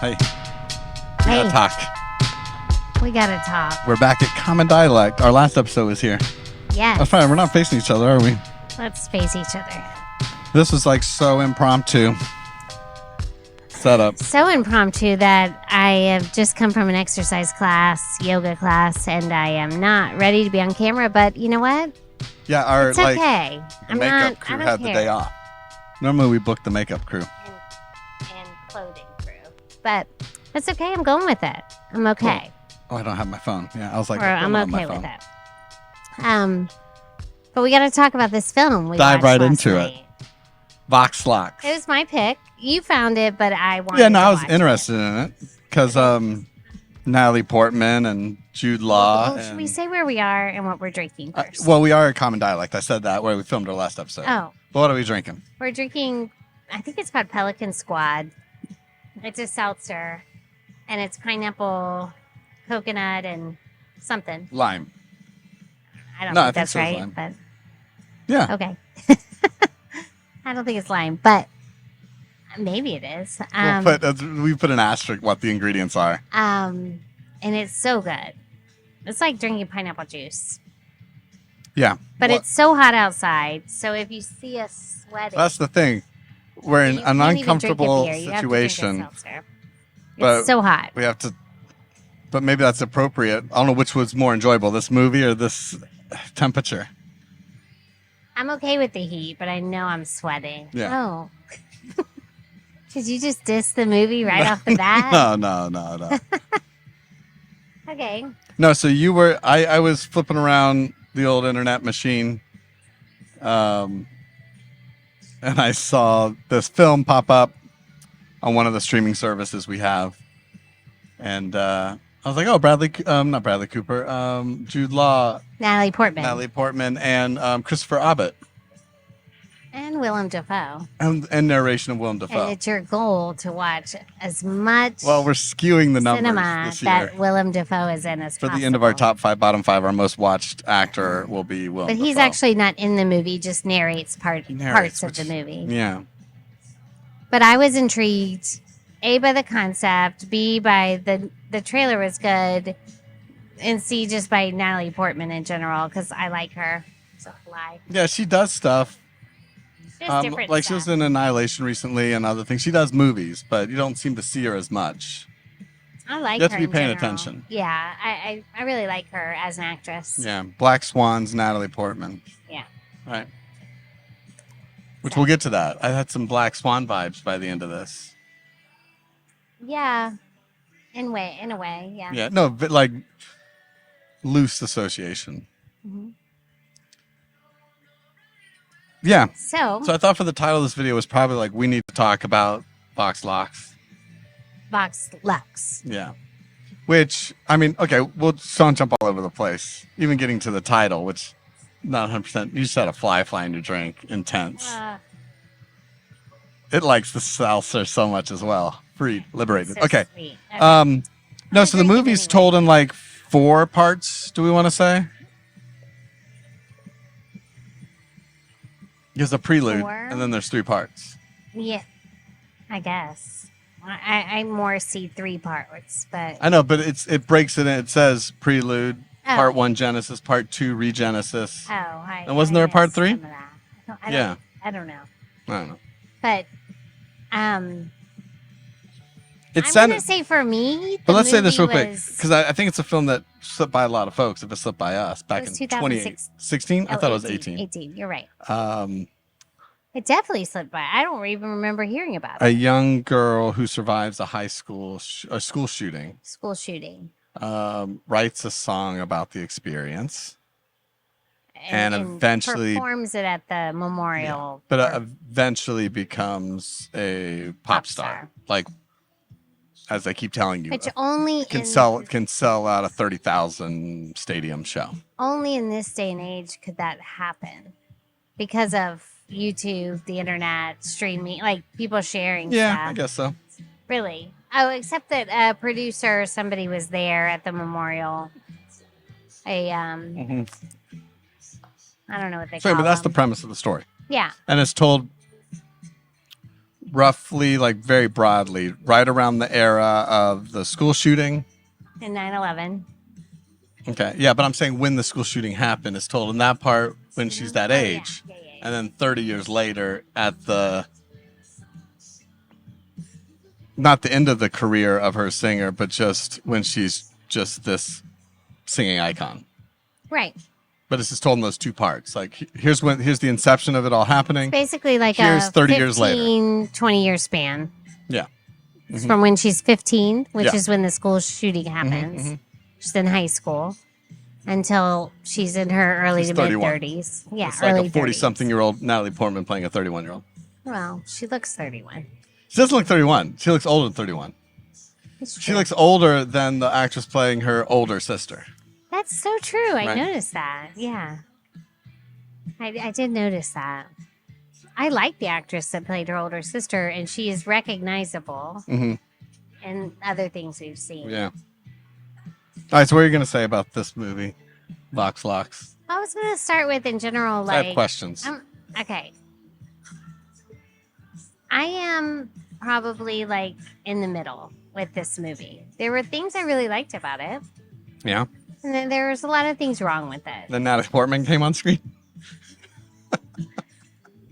Hey, we Hey. gotta talk. We gotta talk. We're back at Common Dialect. Our last episode was here. Yes. That's fine. We're not facing each other, are we? Let's face each other. This was like so impromptu setup. So impromptu that I have just come from an exercise class, yoga class, and I am not ready to be on camera. But you know what? Yeah, our It's okay. the makeup crew had the day off. Normally we book the makeup crew. And clothing crew. But that's okay. I'm going with it. I'm okay. Oh, I don't have my phone. Yeah, I was like, I'm on my okay with phone. it. But we got to talk about this film. We Dive watched right last into night. it. VOX LUX. It was my pick. You found it, but I wanted. Yeah, no, to I was watch interested in it because Natalie Portman and Jude Law. Well, should we say where we are and what we're drinking first? Well, we are a Common Dialect. I said that where we filmed our last episode. Oh, But what are we drinking? we're drinking. I think it's called Pelican Squad. It's a seltzer, and it's pineapple, coconut, and something. Lime. I don't No, I think think that's so, it's right, lime. but Yeah. okay. I don't think it's lime, but maybe it is. We put an asterisk what the ingredients are. And it's so good. It's like drinking pineapple juice. Yeah. But Well, it's so hot outside, so if you see us sweating, that's the thing. We're in you an can't even drink a uncomfortable beer. You have to drink a situation. seltzer. But It's so hot. we have to, but maybe that's appropriate. I don't know which was more enjoyable, this movie or this temperature. I'm okay with the heat, but I know I'm sweating. Yeah. Oh. Did you just diss the movie right off the bat? No. Okay. No, so I was flipping around the old internet machine, and I saw this film pop up on one of the streaming services we have, and I was like, oh, not Bradley Cooper, Jude Law, Natalie Portman. Natalie Portman, and Christopher Abbott, And Willem Dafoe. and narration of Willem Dafoe. And it's your goal to watch as much Well, we're skewing the numbers cinema this year. that Willem Dafoe is in as For possible. the end of our top 5, bottom 5, our most watched actor will be Willem But he's Dafoe. actually not in the movie, just narrates parts of which- the movie. Yeah. But I was intrigued, A, by the concept, B, by the trailer was good, and C, just by Natalie Portman in general, because I like her. It's a lie. Yeah, she does stuff. Just different Like stuff. she was in Annihilation recently and other things. She does movies, but you don't seem to see her as much. I like You have her to be in paying general. attention. Yeah, I really like her as an actress. Yeah. Black Swans, Natalie Portman. Yeah. Right. Which we'll get to that. I had some Black Swan vibes by the end of this. Yeah. In a way, yeah. Yeah. No, but like loose association. Mhm. Yeah. So, So I thought for the title of this video was probably like, we need to talk about VOX LUX. VOX LUX. Yeah. Which, I mean, okay, we'll don't jump all over the place. Even getting to the title, which not 100%. You just had a fly in your drink. Intense. It likes the seltzer so much as well. Free, liberated. So Okay. sweet. No, so the drink it movie's anyway. told in like 4 parts, do we want to say? There's a prelude, 4? and then there's 3 parts. Yeah, I guess. I more see 3 parts, but I know, but it breaks it in. It says prelude, Oh. part 1 Genesis, part 2 Regenesis. and wasn't there a part 3? Yeah. I don't know. I don't know. But It I'm sounded, gonna say for me, but let's say this real movie quick, was- because I think it's a film that slipped by a lot of folks. If it slipped by us back was in 2006. 2016, I thought it was 18. 18. You're right. Um, It definitely slipped by. I don't even remember hearing about a it. young girl who survives a school shooting School shooting. writes a song about the experience. And eventually- performs it at the memorial. But or eventually becomes a pop star. Like, as I keep telling you, which only can in, sell out a 30,000 stadium show. only in this day and age could that happen because of YouTube, the internet, streaming, like people sharing Yeah, stuff. I guess so. Really. Oh, except that a producer, somebody was there at the memorial. Mhm. I don't know what they Sorry, call but that's the them. premise of the story. Yeah. And it's told roughly, like very broadly, right around the era of the school shooting. In 9/11. Okay, yeah, but I'm saying when the school shooting happened is told in that part when she's that age, Yeah. and then 30 years later at the not the end of the career of her singer, but just when she's just this singing icon. Right. But it's just told in those two parts. Like here's the inception of it all happening. It's basically like Here's a 30 years later. 20-year span. Yeah. It's from when she's 15, which Yeah. is when the school shooting happens. She's in high school until she's in her early She's to mid 31. 30s. Yeah, It's like early a 40-something-year-old Natalie Portman playing a 31-year-old. 30s. Well, she looks 31. She doesn't look 31. She looks older than 31. It's She true. looks older than the actress playing her older sister. That's so true. I Right. noticed that. Yeah. I did notice that. I like the actress that played her older sister, and she is recognizable in other things we've seen. Yeah. All right, so what are you going to say about this movie, VOX LUX? I was going to start with, in general, I like... have questions. Okay. I am probably, like, in the middle with this movie. There were things I really liked about it, Yeah. and then there was a lot of things wrong with it. Then Natalie Portman came on screen.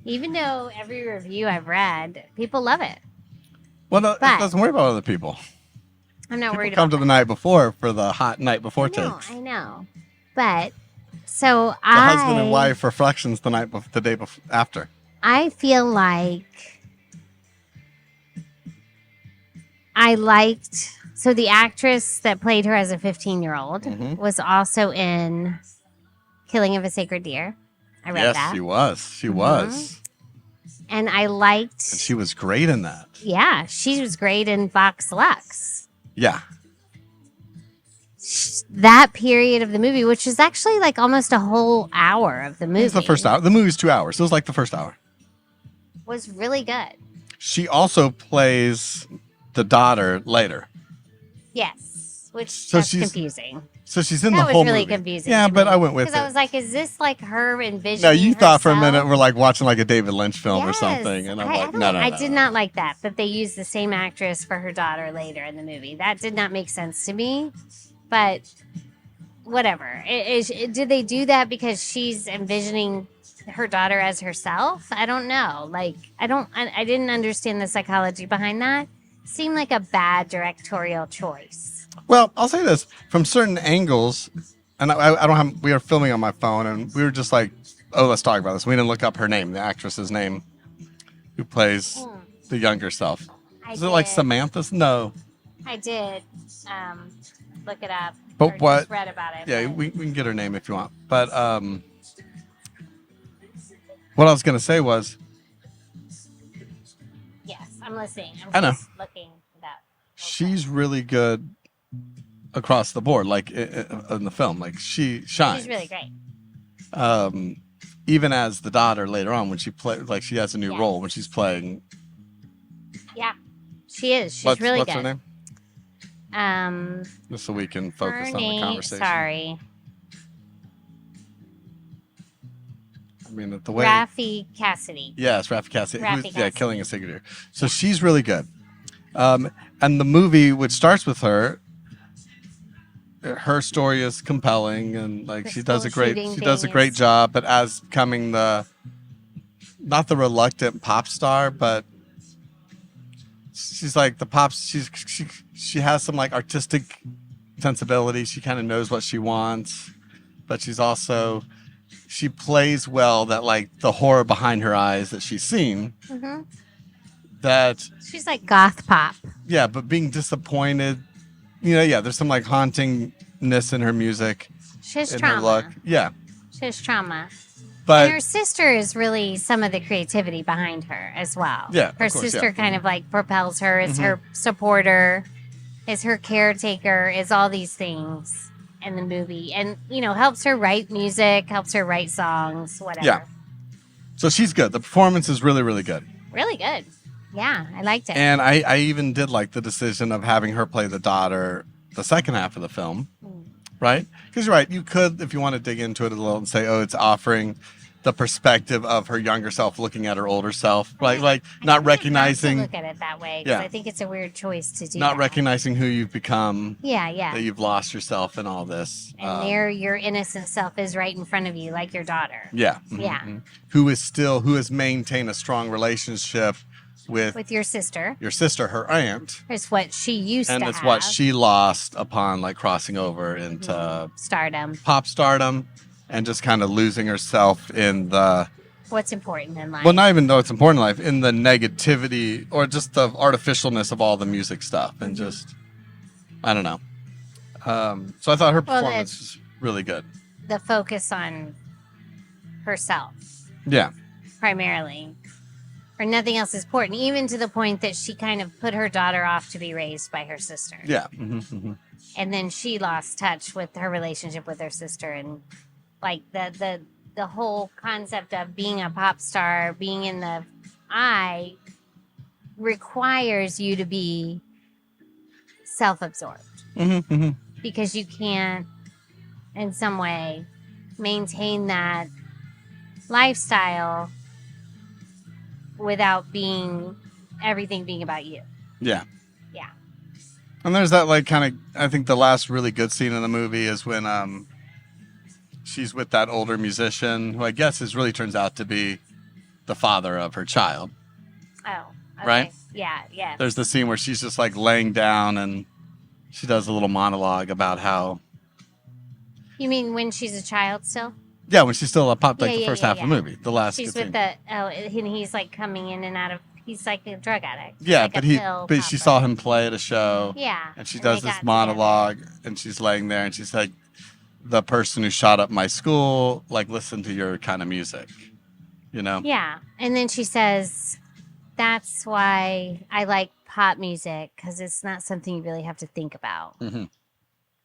Even though every review I've read, people love it. Well, no, But- it doesn't worry about other people. I'm not People worried come about to the night before for the hot night before that. takes. I know. But, so The husband and wife reflections the day after. I feel like I liked... So the actress that played her as a 15-year-old was also in Killing of a Sacred Deer. I read Yes, that. she was. She was. And I liked... And she was great in that. Yeah, she was great in VOX LUX. Yeah. That period of the movie, which is actually like almost a whole hour of the movie. It was the first hour. The movie's 2 hours. It was like the first hour. Was really good. She also plays the daughter later. Yes, which So that's she's- confusing. So she's in That the was whole really movie. confusing. Yeah, to but me. I went with Because I it. was like, is this like her envisioning No, you thought for a herself? minute we're like watching like a David Lynch film or Yes. something. And I'm I like, no. I did not like that they used the same actress for her daughter later in the movie. That did not make sense to me. But whatever. Did they do that because she's envisioning her daughter as herself? I don't know. Like, I didn't understand the psychology behind that. Seemed like a bad directorial choice. Well, I'll say this from certain angles, and I don't have. We are filming on my phone, and we were just like, "Oh, let's talk about this." We didn't look up her name, the actress's name, who plays the younger self. Is it like did. Samantha's? No. I did look it up. But or what? Just read about it. Yeah, but- we can get her name if you want. But what I was gonna say was, Yes, I'm listening. I know. Just looking it up. she's really good across the board, like in the film. Like she shines. She's really great. Even as the daughter later on when she like she has a new Yes. role when she's playing. Yeah, she is. She's what's really what's good. her name? Just so we can focus her on the name. conversation. Sorry, I mean, the way. Rafi Cassidy. Yes, Rafael Cassidy. Rafi Yeah, Cassidy. Killing a Sacred Deer. So she's really good. And the movie, which starts with her story is compelling, and like The she does a school great shooting a thing great is- job. But as becoming not the reluctant pop star, but she's like the pop. She has some like artistic sensibility. She kind of knows what she wants, but she plays well that like the horror behind her eyes that she's seen. hmm That She's like goth pop. yeah, but being disappointed, yeah, there's some like hauntingness in her music, She has in her trauma. look, yeah. She has trauma. But And her sister is really some of the creativity behind her as well. Yeah, of Her course, sister yeah. kind of like propels her, is her supporter, is her caretaker, is all these things in the movie. And, helps her write music, helps her write songs, whatever. Yeah. So she's good. The performance is really, really good. Really good. Yeah, I liked it. And I even did like the decision of having her play the daughter the second half of the film, right? Because you're right. You could, if you want to dig into it a little and say, oh, it's offering the perspective of her younger self looking at her older self, right? Like I not think you have to recognizing, look at it that way, because Yeah. I think it's a weird choice to do. not that. recognizing who you've become, Yeah, yeah. that you've lost yourself in all this. And there, your innocent self is right in front of you, like your daughter. Yeah. Yeah. Who has maintained a strong relationship with Your sister. your sister, her aunt, It's what she used and to it's have. what she lost upon like crossing over into Stardom. pop stardom and just kind of losing herself in the, What's important in life. well, not even though it's important in life, in the negativity or just the artificialness of all the music stuff, and just, I don't know. So I thought her performance was really good. The focus on herself, Yeah. primarily. Or nothing else is important, even to the point that she kind of put her daughter off to be raised by her sister. Yeah. And then she lost touch with her relationship with her sister, and like the whole concept of being a pop star, being in the eye, requires you to be self-absorbed, because you can't in some way maintain that lifestyle without everything being about you. Yeah. Yeah. And there's that like kind of, I think the last really good scene in the movie is when she's with that older musician who I guess really turns out to be the father of her child. Oh, okay. Right? Yeah, yeah. There's the scene where she's just like laying down and she does a little monologue about how, You mean when she's a child still? yeah, when she's still a pop, like Yeah, the yeah, first yeah, half yeah. of the movie, the last She's good with scene. and he's like coming in and out of, he's like a drug addict. Yeah, like but a pill she popper. saw him play at a show. Yeah. And she and does they this got monologue and she's laying there and she's like, the person who shot up my school, like, listen to your kind of music, you know? together. Yeah. And then she says, that's why I like pop music, because it's not something you really have to think about.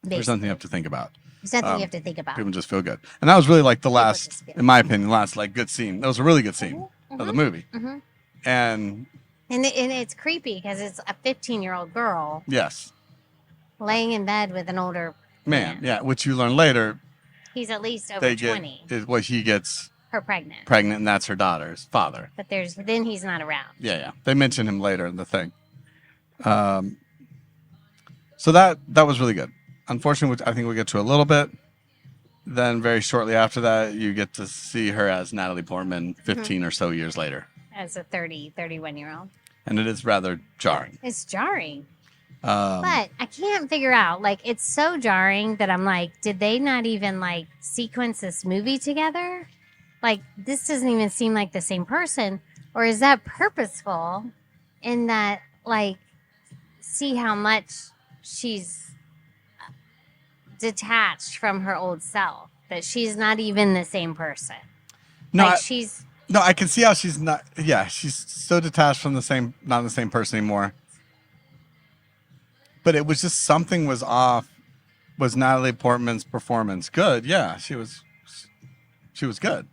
There's nothing you have to think about. There's nothing you have to think about. People just feel good. And that was really like the People last, just feel in my opinion, last like good scene. That was a really good scene of the movie. And And it's creepy because it's a 15-year-old girl yes, laying in bed with an older man, yeah, which you learn later, He's at least over they get 20. is what he gets Her pregnant. pregnant, and that's her daughter's father. But then he's not around. Yeah. They mention him later in the thing. So that was really good. Unfortunately, I think we'll get to a little bit. Then very shortly after that, you get to see her as Natalie Portman 15 or so years later. As a 31-year-old. And it is rather jarring. It's jarring. But I can't figure out, like, it's so jarring that I'm like, did they not even, like, sequence this movie together? Like, this doesn't even seem like the same person. Or is that purposeful in that, like, see how much she's detached from her old self? That she's not even the same person. No, like, I can see how she's not. Yeah, she's so detached from not the same person anymore. But it was just something was off. Was Natalie Portman's performance good? Yeah, she was good.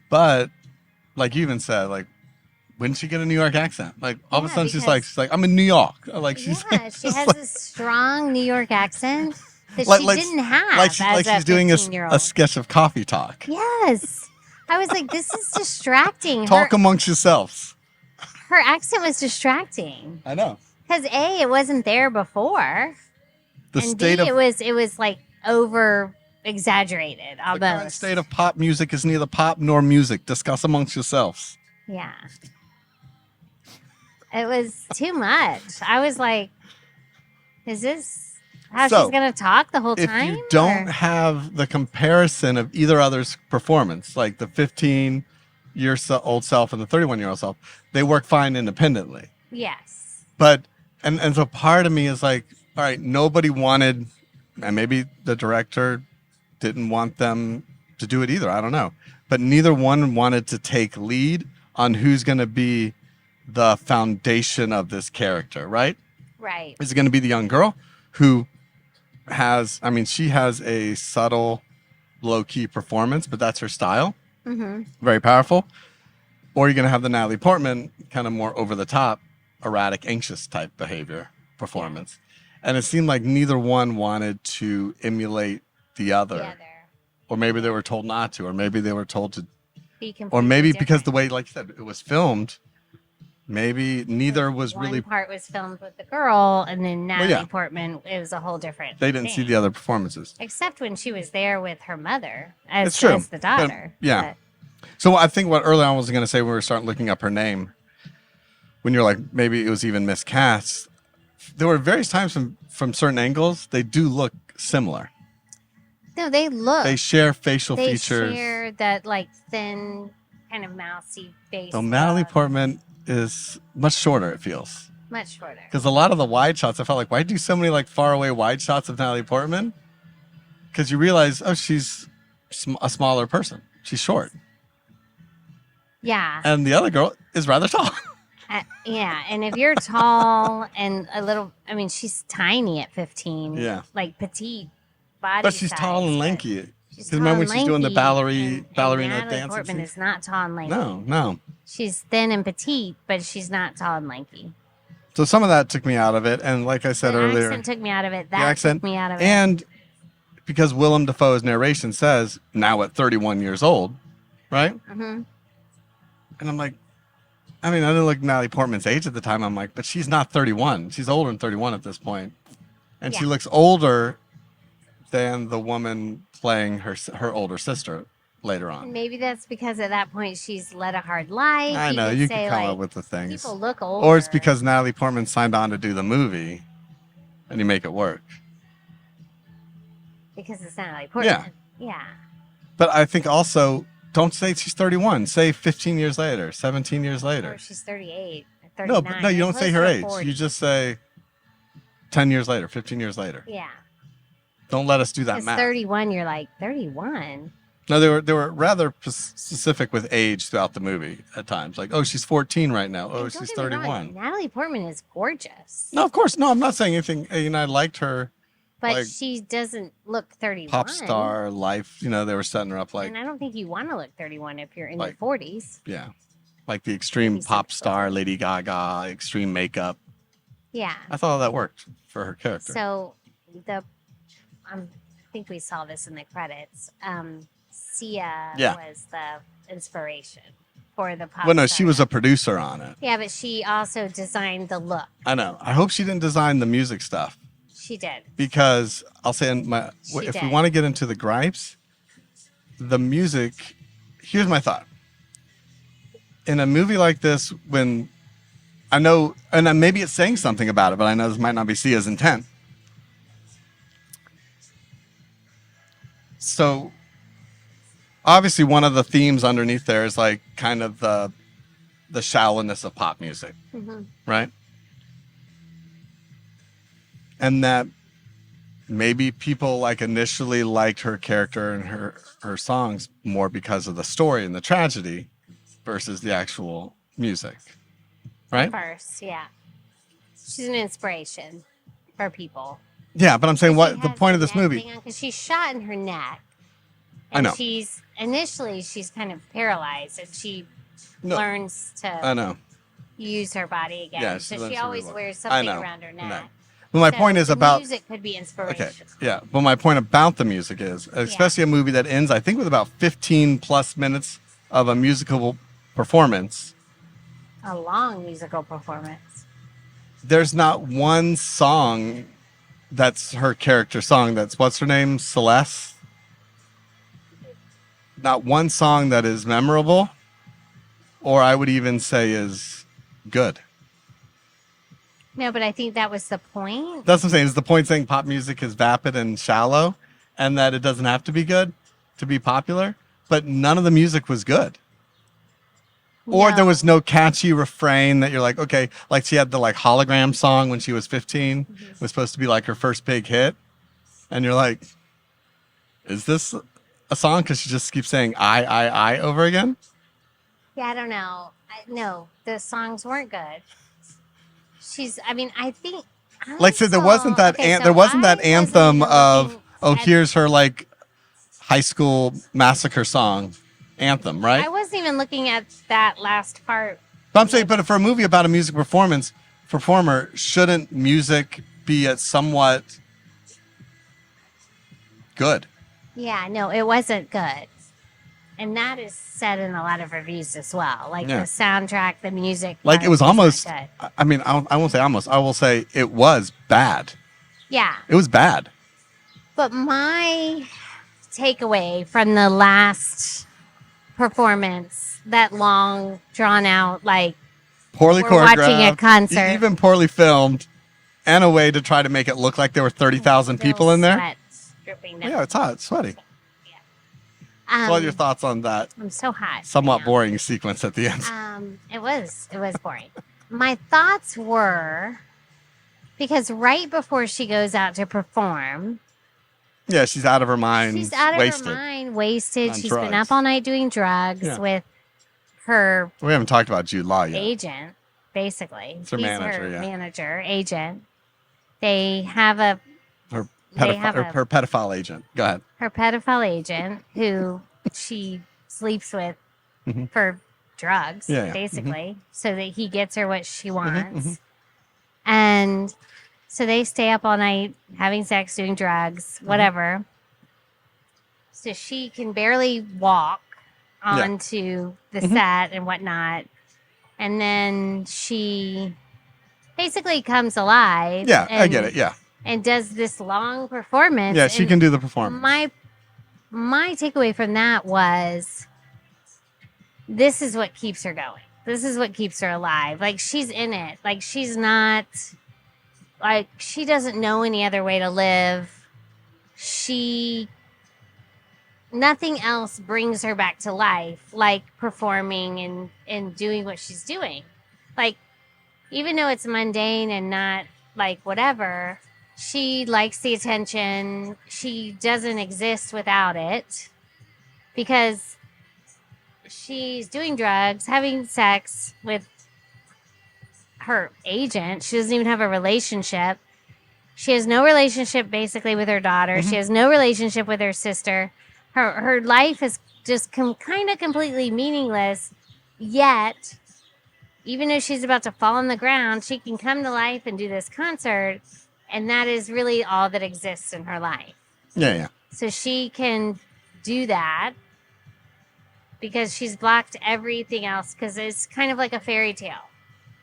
But like you even said, like, when did she get a New York accent? Like all of a sudden she's like, I'm in New York. Like she has this strong New York accent that she didn't have. Like she's doing a sketch of coffee talk. Yes. I was like, this is distracting. Talk amongst yourselves. Her accent was distracting. I know. Because A, it wasn't there before. And B, it was like over exaggerated almost. The current state of pop music is neither pop nor music. Discuss amongst yourselves. Yeah. It was too much. I was like, is this how she's going to talk the whole time? If you don't have the comparison of either other's performance, like the 15-year-old self and the 31-year-old self, they work fine independently. Yes. But, and so part of me is like, all right, nobody wanted, and maybe the director didn't want them to do it either. I don't know. But neither one wanted to take lead on who's going to be the foundation of this character, right? Right. Is it going to be the young girl who she has a subtle, low-key performance, but that's her style. Very powerful. Or you're going to have the Natalie Portman kind of more over-the-top, erratic, anxious type behavior performance. And it seemed like neither one wanted to emulate the other. or maybe they were told not to, or maybe they were told to, Be completely or maybe because different. the way, like you said, it was filmed, maybe neither was One really. part was filmed with the girl, and then Natalie yeah. Portman, it was a whole different They didn't see thing. the other performances. Except when she was there with her mother as, It's true. as the daughter. Yeah. So I think what early on I was going to say when we were starting looking up her name, when you're like, maybe it was even miscast, there were various times from certain angles, they do look similar. No, they look. They share facial They features. share that like thin, kind of mousy face. So Natalie look. Portman is much shorter, it feels. Much shorter. Because a lot of the wide shots, I felt like, why do so many like far away wide shots of Natalie Portman? Because you realize, oh, she's a smaller person. She's short. Yeah. And the other girl is rather tall. Yeah. And if you're tall and a little, I mean, she's tiny at 15. Yeah. Like petite body. But she's size, tall and but lanky. she's Because remember tall when and she's doing the lanky, ballerina and Natalie dance? Portman is not tall and lanky. No. She's thin and petite, but she's not tall and lanky. So some of that took me out of it. And like I said The earlier, accent took me out of it. the That accent, took me out of it. and because Willem Dafoe's narration says, now at 31 years old, right? Mm-hmm. And I'm like, I mean, I didn't look Natalie Portman's age at the time. I'm like, but she's not 31. She's older than 31 at this point. And she Yeah. looks older than the woman playing her older sister later on. Maybe that's because at that point she's led a hard life. I know, you can come up with the things. People look older. Or it's because Natalie Portman signed on to do the movie and you make it work. Because it's Natalie Portman. Yeah. But I think also, don't say she's 31. Say 15 years later, 17 years later. Or she's 38, No, 39. no, you don't say her age. 40. You just say 10 years later, 15 years later. Yeah. Don't let us do that Because math. 31, you're like, 31? No, they were rather specific with age throughout the movie at times. Like, oh, she's 14 right now. Oh, And don't she's get me wrong, 31. Natalie Portman is gorgeous. No, of course. No, I'm not saying anything. You know, I liked her But like, she doesn't look 31. pop star life. You know, they were setting her up like, And I don't think you want to look 31 if you're in like- your 40s. yeah, like the extreme Maybe pop 60. star, Lady Gaga, extreme makeup. Yeah. I thought that worked for her character. So I think we saw this in the credits. Sia Yeah. was the inspiration for the pop Well, no, star. she was a producer on it. Yeah, but she also designed the look. I know. I hope she didn't design the music stuff. She did. Because I'll say if we did. want to get into the gripes, the music, here's my thought. In a movie like this, when I know, and maybe it's saying something about it, but I know this might not be Sia's intent. So obviously one of the themes underneath there is like kind of the shallowness of pop music, Mm-hmm. right? And that maybe people like initially liked her character and her songs more because of the story and the tragedy versus the actual music, right? First, yeah. She's an inspiration for people. Yeah, but I'm saying what the point of this movie. Because she's shot in her neck. I know. She's kind of paralyzed, and she No, learns to I know. use her body again. Yeah, so learns she to always reload. wears I something know. around her I know. neck. But my So point is the about music could be inspiration. okay, yeah. But my point about the music is, especially a movie that ends, I think, with about 15 plus minutes of a musical performance. A long musical performance. There's not one song that's her character song. That's what's her name, Celeste. Not one song that is memorable, or I would even say is good. No, but I think that was the point. That's what I'm saying. Is the point saying pop music is vapid and shallow, and that it doesn't have to be good to be popular? But none of the music was good. Or there was no catchy refrain that you're like, okay, like she had the like hologram song when she was 15. It was supposed to be like her first big hit. And you're like, is this a song? Because she just keeps saying I over again. Yeah, I don't know. No, the songs weren't good. I think. Like I said, there wasn't that there wasn't that anthem of, oh, here's her like high school massacre song anthem, right? I wasn't even looking at that last part. But I'm saying, but for a movie about a music performer, shouldn't music be at somewhat good? Yeah, no, it wasn't good. And that is said in a lot of reviews as well. Like the soundtrack, the music. Like it was almost, good. I mean, I won't say almost. I will say it was bad. Yeah. It was bad. But my takeaway from the last performance, that long, drawn out, like poorly we're choreographed, watching a concert, even poorly filmed, and a way to try to make it look like there were 30,000 people in there. Sweat dripping down. Yeah, it's hot. It's sweaty. Yeah. So what are your thoughts on that? I'm so hot. Somewhat boring sequence at the end. It was boring. My thoughts were, because right before she goes out to perform, yeah, she's out of her mind. She's out of wasted. her mind, wasted. She's drugs. been up all night doing drugs with her. We haven't talked about Jude Law yet. Agent, basically. It's her He's manager, her yeah. manager, agent. They have a her pedophile agent. Go ahead. Her pedophile agent, who she sleeps with for drugs, basically, so that he gets her what she wants. And so they stay up all night having sex, doing drugs, whatever. So she can barely walk onto the set and whatnot. And then she basically comes alive. Yeah, I get it. Yeah. And does this long performance. Yeah, she can do the performance. My takeaway from that was, this is what keeps her going. This is what keeps her alive. Like, she's in it. Like, she's not, like, she doesn't know any other way to live. Nothing else brings her back to life, like performing and doing what she's doing. Like, even though it's mundane and not, like, whatever, she likes the attention. She doesn't exist without it because she's doing drugs, having sex with her agent. She doesn't even have a relationship. She has no relationship basically with her daughter. She has no relationship with her sister. Her life is just kind of completely meaningless. Yet, even though she's about to fall on the ground, she can come to life and do this concert. And that is really all that exists in her life. Yeah. So she can do that because she's blocked everything else, because it's kind of like a fairy tale.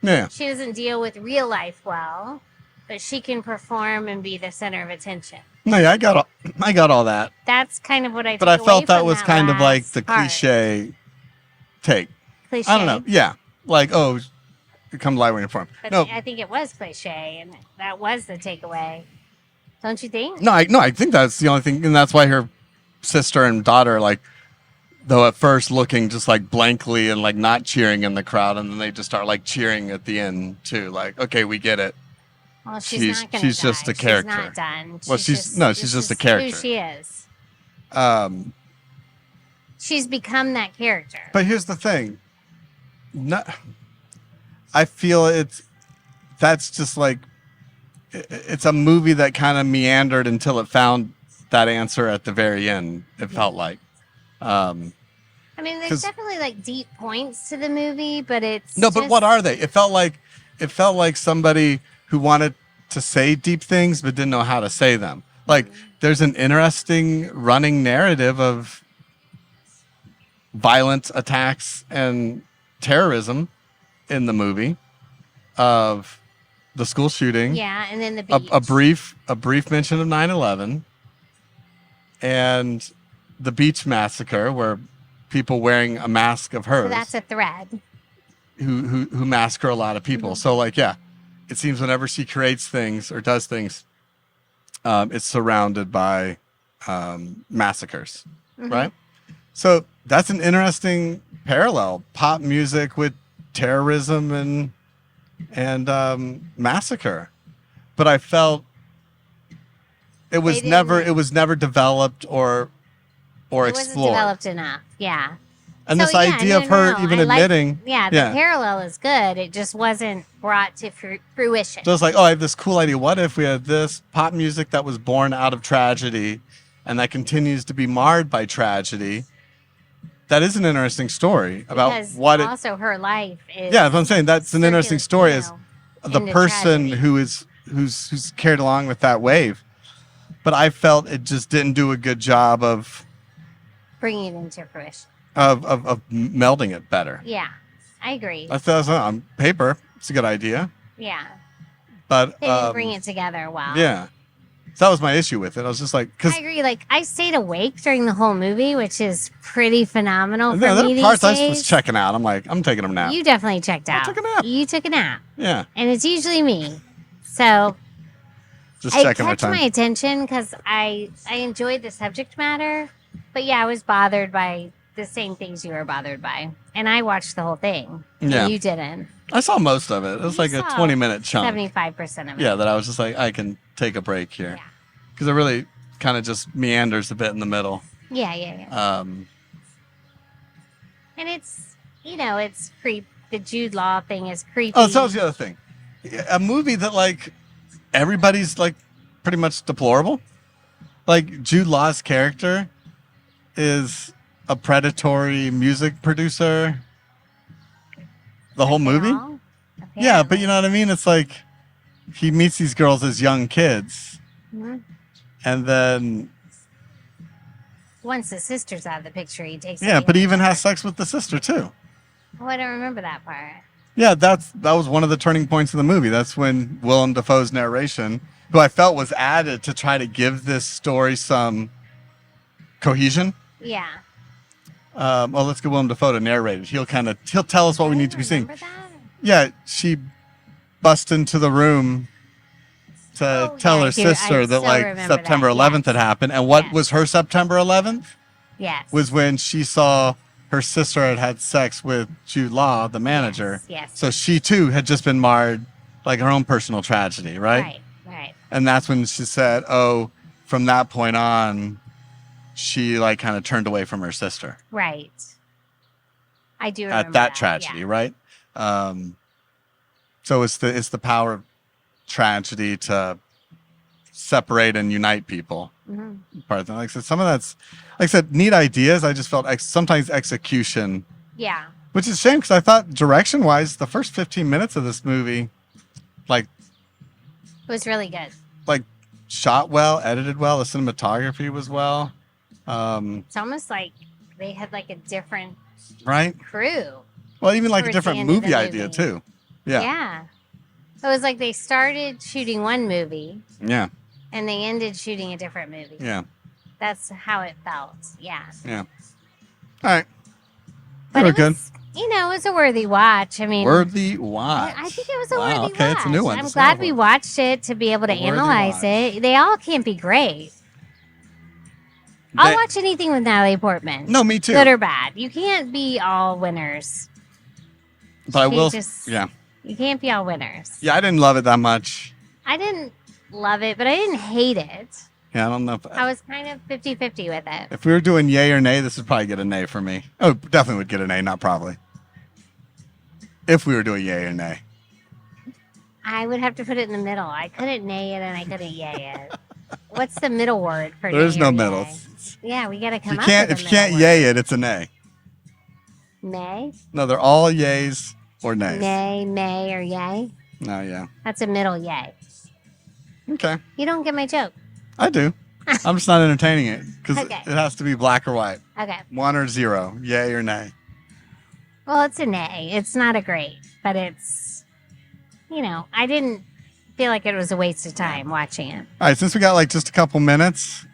Yeah. She doesn't deal with real life well, but she can perform and be the center of attention. No, yeah, I got all that. That's kind of what I. But I felt that was kind of like the cliche take. Cliche. I don't know. Yeah, like you come live when you perform. But no, I think it was cliche, and that was the takeaway. Don't you think? No, I think that's the only thing, and that's why her sister and daughter, like, though at first looking just like blankly and like not cheering in the crowd, and then they just start like cheering at the end too. Like, okay, we get it. Well, she's not going to She's just a character. She's not done. She's just a character. Who she is. She's become that character. But here's the thing. I feel that's just like, it's a movie that kind of meandered until it found that answer at the very end. It felt like. I mean, there's definitely like deep points to the movie, but it's but what are they? It felt like somebody who wanted to say deep things but didn't know how to say them. Like, there's an interesting running narrative of violent attacks and terrorism in the movie, of the school shooting. Yeah, and then the beach. A brief mention of 9/11 and the beach massacre, where people wearing a mask of hers. So that's a thread. Who massacre a lot of people. So, like, yeah, it seems whenever she creates things or does things, it's surrounded by massacres, right? So that's an interesting parallel: pop music with terrorism and massacre. But I felt it was never developed or explored. It wasn't developed enough. Yeah. And this idea of her even admitting... the parallel is good. It just wasn't brought to fruition. So it's like, I have this cool idea. What if we had this pop music that was born out of tragedy and that continues to be marred by tragedy? That is an interesting story about also her life is... Yeah, I'm saying that's an interesting story, is the person who's carried along with that wave. but I felt it just didn't do a good job of Bringing it into fruition. of melding it better. Yeah, I agree. I thought on paper it's a good idea, Yeah, but they didn't bring it together well. yeah. So that was my issue with it. I was just like, because I agree. Like, I stayed awake during the whole movie, which is pretty phenomenal for there me are these parts I days. was checking out. I'm like, I'm taking a nap. You definitely checked out. I took a nap. You took a nap. Yeah, And it's usually me. So just it checking my kept time. my attention because I enjoyed the subject matter. But yeah, I was bothered by the same things you were bothered by. And I watched the whole thing. Yeah. And you didn't. I saw most of it. It was You like a saw 20-minute chunk. 75% of it. Yeah, that I was just like, I can take a break here. Yeah. Because it really kind of just meanders a bit in the middle. Yeah. And it's, it's creep. The Jude Law thing is creepy. Oh, so that was the other thing. A movie that, like, everybody's, like, pretty much deplorable. Like, Jude Law's character is a predatory music producer. The whole movie? All, Yeah, but you know what I mean? It's like he meets these girls as young kids. Mhm. And then, Once the sister's out of the picture, he takes yeah, it but he even has sex with the sister, too. Oh, I don't remember that part. Yeah, that was one of the turning points of the movie. That's when Willem Dafoe's narration, who I felt was added to try to give this story some cohesion. Yeah. Well, let's get Willem Dafoe to narrate it. He'll tell us what we need to be seeing. Remember that? Yeah, she busts into the room to tell her sister I that, still like, remember September that, 11th had happened. And what Yes. was her September 11th? Yes. Was when she saw her sister had sex with Jude Law, the manager. Yes. So she, too, had just been marred, like her own personal tragedy, right? Right. And that's when she said, oh, from that point on, she, like, kind of turned away from her sister. Right. I do remember At that tragedy, yeah. right? So it's the power of tragedy to separate and unite people. Mm-hmm. Part of it. Like I said, some of that's, like I said, neat ideas. I just felt sometimes execution, Yeah. which is a shame because I thought direction-wise, the first 15 minutes of this movie, like It was really good. shot well, edited well, the cinematography was well. It's almost like they had like a different Right? crew. Well, even like a Towards the different end of the movie idea movie. too. Yeah. Yeah. It was like they started shooting one movie Yeah. and they ended shooting a different movie. Yeah. That's how it felt. Yeah. Yeah. All right. But They it were good. was, it was a worthy watch. I mean, Worthy watch. I think it was a Wow, worthy okay, watch. it's a new one. I'm It's glad not we one. watched it to be able to A worthy analyze watch. it. They all can't be great. I'll They- watch anything with Natalie Portman. No, me too. Good or bad. You can't be all winners. But I She will. just- Yeah. You can't be all winners. Yeah, I didn't love it that much. I didn't love it, but I didn't hate it. Yeah, I don't know if I was kind of 50-50 with it. if we were doing yay or nay, this would probably get a nay for me. Oh, definitely would get an A, not probably. If we were doing yay or nay. I would have to put it in the middle. I couldn't nay it and I couldn't yay it. What's the middle word for nay There's no or middle. yay? Yeah, we got to If come you up can't, with if a you can't middle yay it, it's a nay. word. Nay? No, they're all yays or nays. Nay, may, or yay? No, yeah. That's a middle yay. Okay, You don't get my joke. I do. I'm just not entertaining it because Okay. it has to be black or white, Okay. 1 or 0, yay or nay. Well, it's a nay. It's not a great, but it's, I didn't feel like it was a waste of time watching it. All right, since we got like just a couple minutes,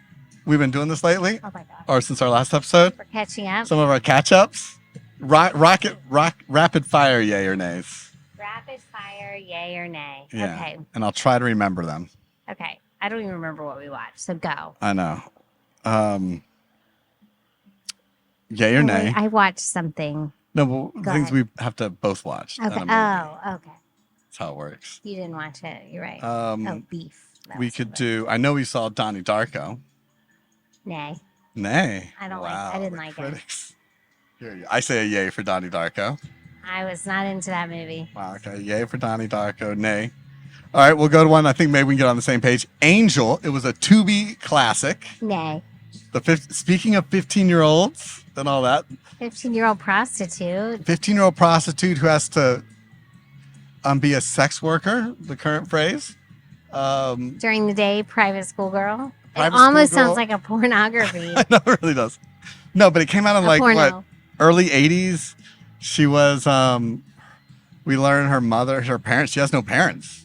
we've been doing this lately, Oh my God. or since our last episode. We're catching up. Some of our catch-ups. Rapid fire, yay or nays. Rapid fire, yay or nay. Yeah. Okay. And I'll try to remember them. Okay. I don't even remember what we watched, so go. I know. Yay or Oh, nay? wait, I watched something. No, but Go things ahead. we have to both watch. at Okay. a movie. Oh, okay. That's how it works. You didn't watch it. You're right. Beef. That We was could it. do. I know we saw Donnie Darko. Nay. Nay. I don't like- wow, I didn't the like it. critics. Here, I say a yay for Donnie Darko. I was not into that movie. Wow. Okay. Yay for Donnie Darko. Nay. All right. We'll go to one. I think maybe we can get on the same page. Angel. It was a Tubi classic. Nay. Speaking of 15-year-olds and all that, 15-year-old prostitute. 15-year-old prostitute who has to be a sex worker, the current phrase. During the day, private school girl. It private almost school girl. sounds like a pornography. I know, it really does. No, but it came out in A like porno. what, early 80s. She was we learn her parents, she has no parents.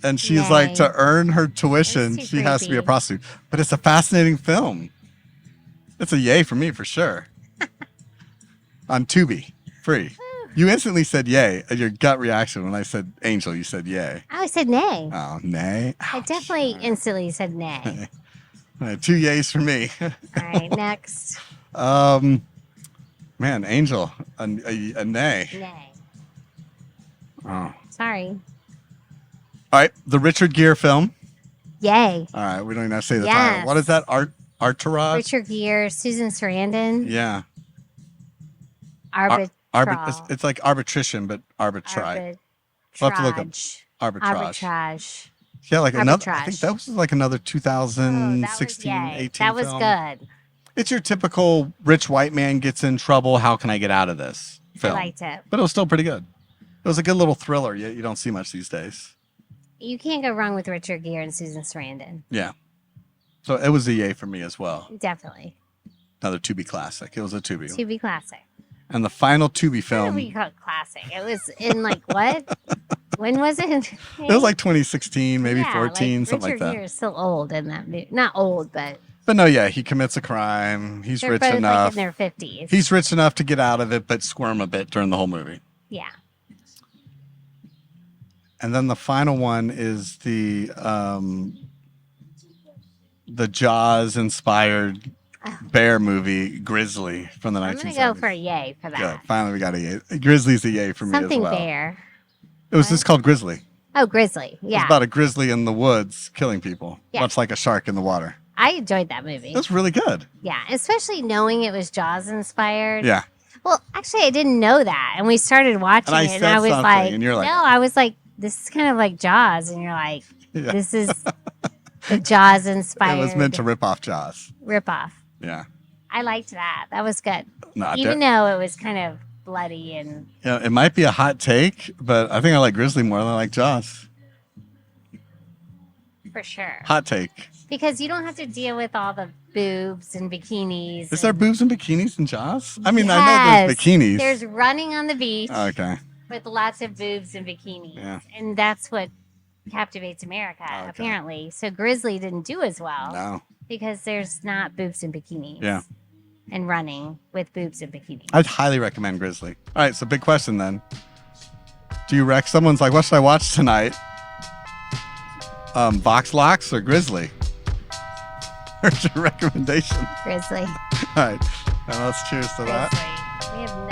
And she's like, Yay. to earn her tuition, That's she too has to be a creepy. prostitute. But it's a fascinating film. It's a yay for me for sure. On Tubi, free. You instantly said yay. Your gut reaction when I said Angel, you said yay. I said nay. Oh, nay. I definitely instantly said nay. All right, 2 yays for me. All right, next. Man, Angel, a nay. Nay. Oh. All Sorry. right, the Richard Gere film. Yay. All right, we don't even have to say the Yes. title. What is that? Arbitrage? Richard Gere, Susan Sarandon. Yeah. Arbitrage. It's like arbitration, but arbitrage. We'll have to look up arbitrage. Arbitrage. Yeah, like another. I Arbitrage. think that was like another 2016, yay. 18 That was film. good. It's your typical rich white man gets in trouble. How can I get out of this film? I liked it. But it was still pretty good. It was a good little thriller. You don't see much these days. You can't go wrong with Richard Gere and Susan Sarandon. Yeah. So it was a yay for me as well. Definitely. Another Tubi classic. It was a Tubi. To be classic. And the final Tubi What do film, we call it classic? It was in like what? When was it? it was like 2016, maybe Yeah, 14, something Richard like Gere that. is still old in that movie. Not old, but But no, yeah, he commits a crime. He's they're rich both like enough. in their 50s. He's rich enough to get out of it, but squirm a bit during the whole movie. Yeah. And then the final one is the Jaws-inspired bear movie, Grizzly, from the 1970s. I'm going to go for a yay for that. Good. Finally, we got a yay. Grizzly's a yay for me Something as well. bear. It was just called Grizzly. Oh, Grizzly. It's Yeah. about a grizzly in the woods killing people, Yeah. much like a shark in the water. I enjoyed that movie. It was really good. Yeah. Especially knowing it was Jaws inspired. Yeah. Well, actually, I didn't know that. And we started watching And I it, and said I was something, like, and you're like- no, I was like, this is kind of like Jaws. And you're like, Yeah. this is the Jaws inspired It was meant to rip off Jaws. ripoff. Yeah. I liked that. That was good. No, Even though it was kind of bloody and yeah, it might be a hot take, but I think I like Grizzly more than I like Jaws. for sure. Hot take. Because you don't have to deal with all the boobs and bikinis. Is there and- boobs and bikinis in Jaws? I mean, I know there's Yes. bikinis. There's running on the beach Okay. with lots of boobs and bikinis. Yeah. And that's what captivates America, Okay. apparently. So Grizzly didn't do as well No. because there's not boobs and bikinis. Yeah. And running with boobs and bikinis. I'd highly recommend Grizzly. All right, so big question then. Do you rec? Someone's like, what should I watch tonight? VOX LUX or Grizzly? Where's your recommendation? Grizzly. All right, now let's cheers to that. Grizzly. We have